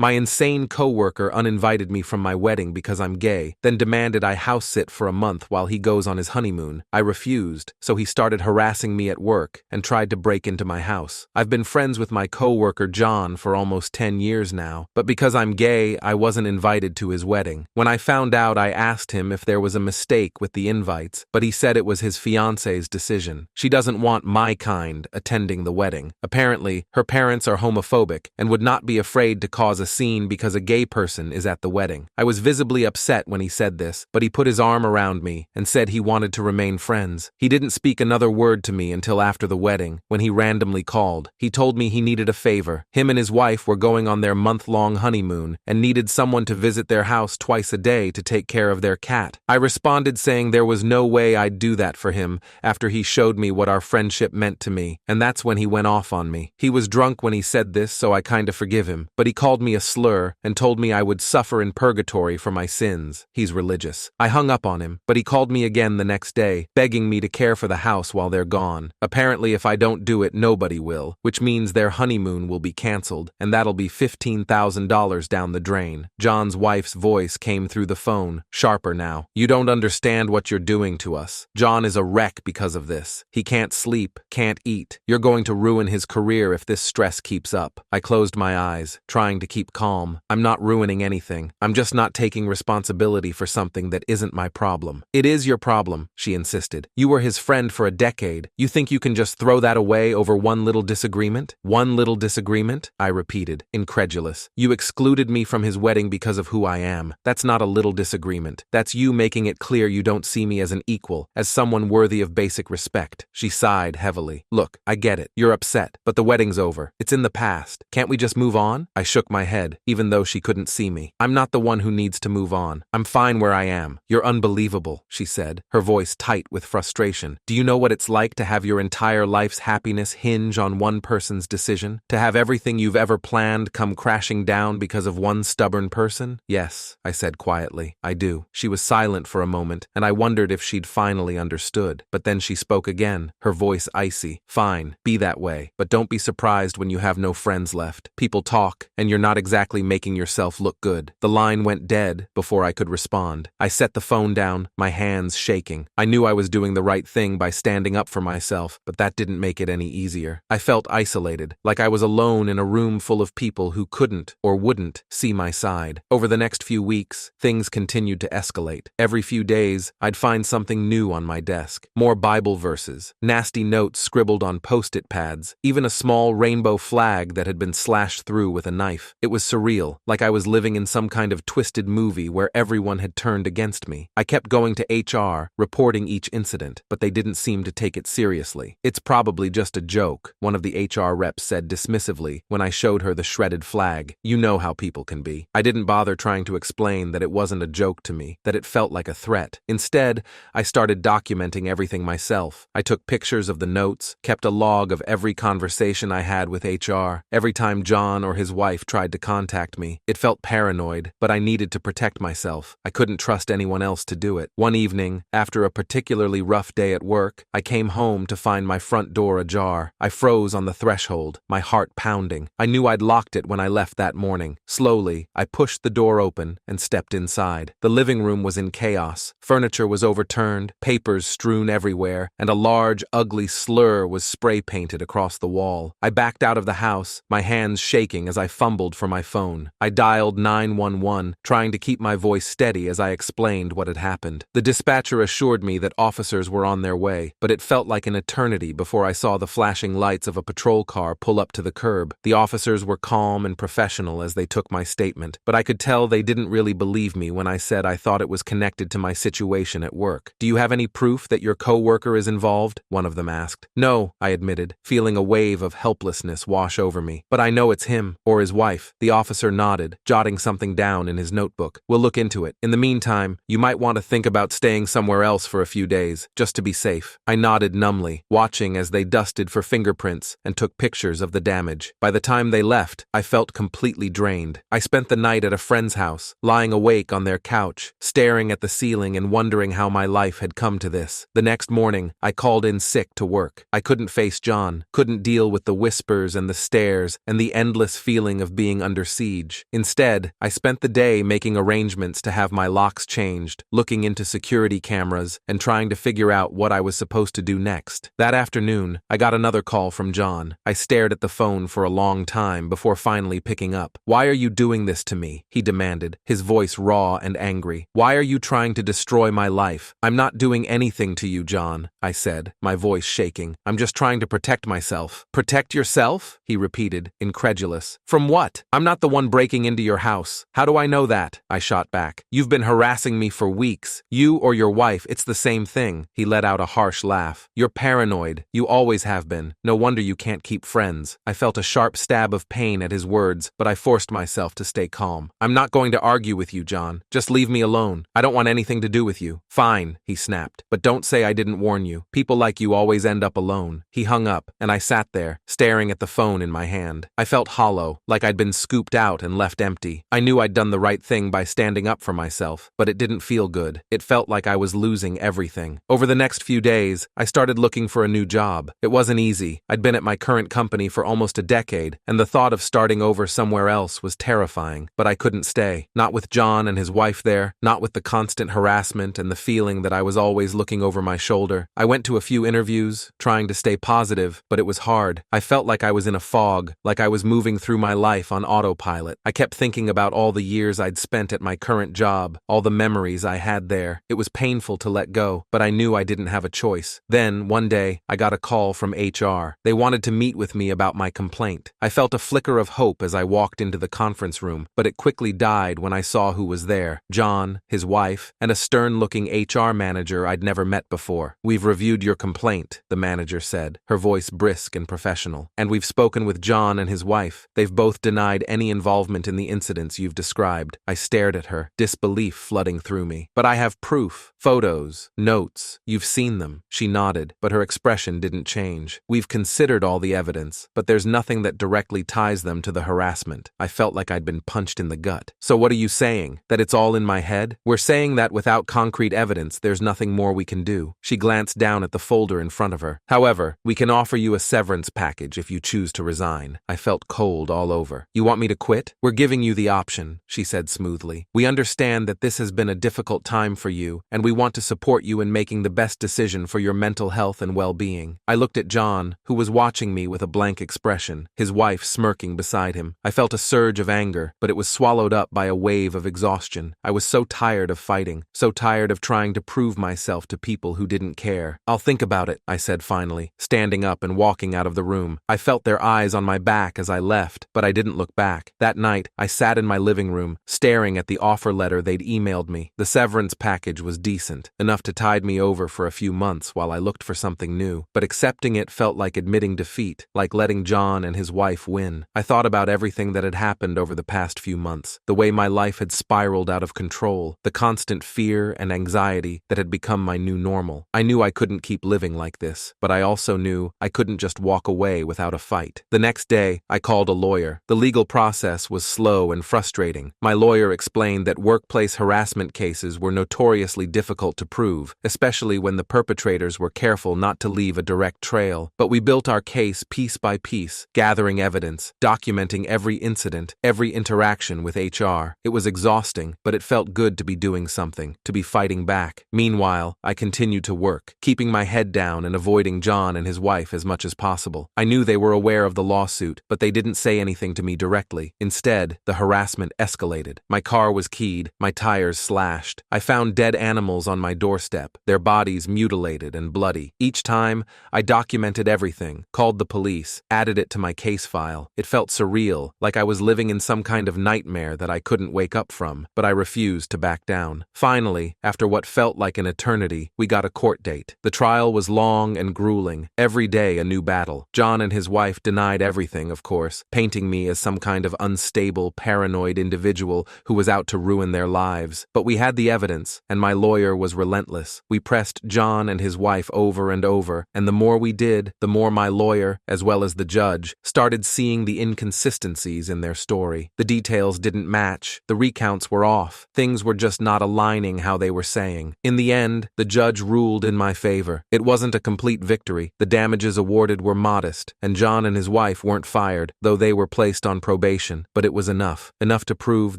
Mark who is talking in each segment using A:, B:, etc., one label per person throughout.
A: My insane coworker uninvited me from my wedding because I'm gay, then demanded I house sit for a month while he goes on his honeymoon. I refused, so he started harassing me at work and tried to break into my house. I've been friends with my coworker John for almost 10 years now, but because I'm gay, I wasn't invited to his wedding. When I found out, I asked him if there was a mistake with the invites, but he said it was his fiance's decision. She doesn't want my kind attending the wedding. Apparently, her parents are homophobic and would not be afraid to cause a scene because a gay person is at the wedding. I was visibly upset when he said this, but he put his arm around me and said he wanted to remain friends. He didn't speak another word to me until after the wedding, when he randomly called. He told me he needed a favor. Him and his wife were going on their month-long honeymoon and needed someone to visit their house twice a day to take care of their cat. I responded saying there was no way I'd do that for him after he showed me what our friendship meant to me, and that's when he went off on me. He was drunk when he said this, so I kinda forgive him, but he called me a slur and told me I would suffer in purgatory for my sins. He's religious. I hung up on him, but he called me again the next day, begging me to care for the house while they're gone. Apparently, if I don't do it, nobody will, which means their honeymoon will be canceled, and that'll be $15,000 down the drain. John's wife's voice came through the phone, sharper now. You don't understand what you're doing to us. John is a wreck because of this. He can't sleep, can't eat. You're going to ruin his career if this stress keeps up. I closed my eyes, trying to keep calm. I'm not ruining anything. I'm just not taking responsibility for something that isn't my problem. It is your problem, she insisted. You were his friend for a decade. You think you can just throw that away over one little disagreement? One little disagreement? I repeated, incredulous. You excluded me from his wedding because of who I am. That's not a little disagreement. That's you making it clear you don't see me as an equal, as someone worthy of basic respect. She sighed heavily. Look, I get it. You're upset, but the wedding's over. It's in the past. Can't we just move on? I shook my head, even though she couldn't see me. I'm not the one who needs to move on. I'm fine where I am. You're unbelievable, she said, her voice tight with frustration. Do you know what it's like to have your entire life's happiness hinge on one person's decision? To have everything you've ever planned come crashing down because of one stubborn person? Yes, I said quietly. I do. She was silent for a moment, and I wondered if she'd finally understood. But then she spoke again, her voice icy. Fine, be that way, but don't be surprised when you have no friends left. People talk, and you're not exactly making yourself look good. The line went dead before I could respond. I set the phone down, my hands shaking. I knew I was doing the right thing by standing up for myself, but that didn't make it any easier. I felt isolated, like I was alone in a room full of people who couldn't or wouldn't see my side. Over the next few weeks, things continued to escalate. Every few days, I'd find something new on my desk. More Bible verses, nasty notes scribbled on post-it pads, even a small rainbow flag that had been slashed through with a knife. It was surreal, like I was living in some kind of twisted movie where everyone had turned against me. I kept going to HR, reporting each incident, but they didn't seem to take it seriously. It's probably just a joke, one of the HR reps said dismissively when I showed her the shredded flag. You know how people can be. I didn't bother trying to explain that it wasn't a joke to me, that it felt like a threat. Instead, I started documenting everything myself. I took pictures of the notes, kept a log of every conversation I had with HR. Every time John or his wife tried to contact me, it felt paranoid, but I needed to protect myself. I couldn't trust anyone else to do it. One evening, after a particularly rough day at work, I came home to find my front door ajar. I froze on the threshold, my heart pounding. I knew I'd locked it when I left that morning. Slowly, I pushed the door open and stepped inside. The living room was in chaos. Furniture was overturned, papers strewn everywhere, and a large, ugly slur was spray-painted across the wall. I backed out of the house, my hands shaking as I fumbled for my phone. I dialed 911, trying to keep my voice steady as I explained what had happened. The dispatcher assured me that officers were on their way, but it felt like an eternity before I saw the flashing lights of a patrol car pull up to the curb. The officers were calm and professional as they took my statement, but I could tell they didn't really believe me when I said I thought it was connected to my situation at work. Do you have any proof that your coworker is involved? One of them asked. No, I admitted, feeling a wave of helplessness wash over me. But I know it's him, or his wife. The officer nodded, jotting something down in his notebook. We'll look into it. In the meantime, you might want to think about staying somewhere else for a few days, just to be safe. I nodded numbly, watching as they dusted for fingerprints and took pictures of the damage. By the time they left, I felt completely drained. I spent the night at a friend's house, lying awake on their couch, staring at the ceiling and wondering how my life had come to this. The next morning, I called in sick to work. I couldn't face John, couldn't deal with the whispers and the stares and the endless feeling of being under siege. Instead, I spent the day making arrangements to have my locks changed, looking into security cameras, and trying to figure out what I was supposed to do next. That afternoon, I got another call from John. I stared at the phone for a long time before finally picking up. "Why are you doing this to me?" he demanded, his voice raw and angry. "Why are you trying to destroy my life?" "I'm not doing anything to you, John," I said, my voice shaking. "I'm just trying to protect myself." "Protect yourself?" he repeated, incredulous. "From what? I'm not the one breaking into your house." "How do I know that?" I shot back. "You've been harassing me for weeks. You or your wife, it's the same thing." He let out a harsh laugh. "You're paranoid. You always have been. No wonder you can't keep friends." I felt a sharp stab of pain at his words, but I forced myself to stay calm. "I'm not going to argue with you, John. Just leave me alone. I don't want anything to do with you." "Fine," he snapped. "But don't say I didn't warn you. People like you always end up alone." He hung up, and I sat there, staring at the phone in my hand. I felt hollow, like I'd been scooped out and left empty. I knew I'd done the right thing by standing up for myself, but it didn't feel good. It felt like I was losing everything. Over the next few days, I started looking for a new job. It wasn't easy. I'd been at my current company for almost a decade, and the thought of starting over somewhere else was terrifying. But I couldn't stay. Not with John and his wife there, not with the constant harassment and the feeling that I was always looking over my shoulder. I went to a few interviews, trying to stay positive, but it was hard. I felt like I was in a fog, like I was moving through my life on autopilot. I kept thinking about all the years I'd spent at my current job, all the memories I had there. It was painful to let go, but I knew I didn't have a choice. Then, one day, I got a call from HR. They wanted to meet with me about my complaint. I felt a flicker of hope as I walked into the conference room, but it quickly died when I saw who was there: John, his wife, and a stern-looking HR manager I'd never met before. "We've reviewed your complaint," the manager said, her voice brisk and professional. "And we've spoken with John and his wife. They've both denied any involvement in the incidents you've described." I stared at her, disbelief flooding through me. "But I have proof. Photos, notes. You've seen them." She nodded, but her expression didn't change. "We've considered all the evidence, but there's nothing that directly ties them to the harassment." I felt like I'd been punched in the gut. "So what are you saying? That it's all in my head?" "We're saying that without concrete evidence, there's nothing more we can do." She glanced down at the folder in front of her. "However, we can offer you a severance package if you choose to resign." I felt cold all over. "You want me to quit?" "We're giving you the option," she said smoothly. "We understand that this has been a difficult time for you, and we want to support you in making the best decision for your mental health and well-being." I looked at John, who was watching me with a blank expression, his wife smirking beside him. I felt a surge of anger, but it was swallowed up by a wave of exhaustion. I was so tired of fighting, so tired of trying to prove myself to people who didn't care. "I'll think about it," I said finally, standing up and walking out of the room. I felt their eyes on my back as I left, but I didn't look back. That night, I sat in my living room, staring at the offer letter they'd emailed me. The severance package was decent, enough to tide me over for a few months while I looked for something new, but accepting it felt like admitting defeat, like letting John and his wife win. I thought about everything that had happened over the past few months, the way my life had spiraled out of control, the constant fear and anxiety that had become my new normal. I knew I couldn't keep living like this, but I also knew I couldn't just walk away without a fight. The next day, I called a lawyer. The legal process was slow and frustrating. My lawyer explained that workplace harassment cases were notoriously difficult to prove, especially when the perpetrators were careful not to leave a direct trail. But we built our case piece by piece, gathering evidence, documenting every incident, every interaction with HR. It was exhausting, but it felt good to be doing something, to be fighting back. Meanwhile, I continued to work, keeping my head down and avoiding John and his wife as much as possible. I knew they were aware of the lawsuit, but they didn't say anything to me directly. Instead, the harassment escalated. My car was keyed, my tires slashed. I found dead animals on my doorstep, their bodies mutilated and bloody. Each time, I documented everything, called the police, added it to my case file. It felt surreal, like I was living in some kind of nightmare that I couldn't wake up from, but I refused to back down. Finally, after what felt like an eternity, we got a court date. The trial was long and grueling, every day a new battle. John and his wife denied everything, of course, painting me as some kind of unstable, paranoid individual who was out to ruin their lives. But we had the evidence, and my lawyer was relentless. We pressed John and his wife over and over, and the more we did, the more my lawyer, as well as the judge, started seeing the inconsistencies in their story. The details didn't match, the recounts were off, things were just not aligning how they were saying. In the end, the judge ruled in my favor. It wasn't a complete victory. The damages awarded were modest, and John and his wife weren't fired, though they were placed on probation probation, but it was enough. Enough to prove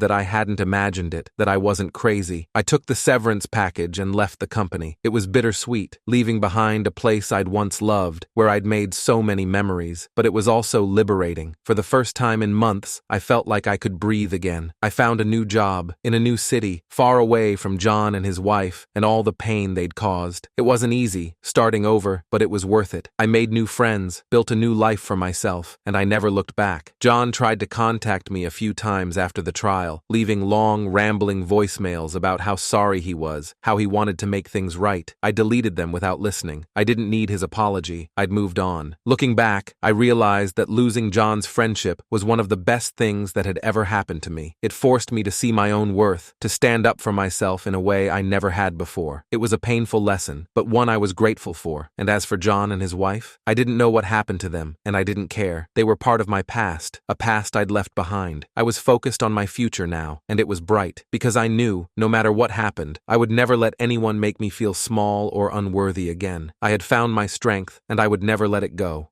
A: that I hadn't imagined it, that I wasn't crazy. I took the severance package and left the company. It was bittersweet, leaving behind a place I'd once loved, where I'd made so many memories, but it was also liberating. For the first time in months, I felt like I could breathe again. I found a new job, in a new city, far away from John and his wife, and all the pain they'd caused. It wasn't easy, starting over, but it was worth it. I made new friends, built a new life for myself, and I never looked back. John tried to contact me a few times after the trial, leaving long, rambling voicemails about how sorry he was, how he wanted to make things right. I deleted them without listening. I didn't need his apology. I'd moved on. Looking back, I realized that losing John's friendship was one of the best things that had ever happened to me. It forced me to see my own worth, to stand up for myself in a way I never had before. It was a painful lesson, but one I was grateful for. And as for John and his wife, I didn't know what happened to them, and I didn't care. They were part of my past, a past I'd left behind. I was focused on my future now, and it was bright, because I knew, no matter what happened, I would never let anyone make me feel small or unworthy again. I had found my strength, and I would never let it go.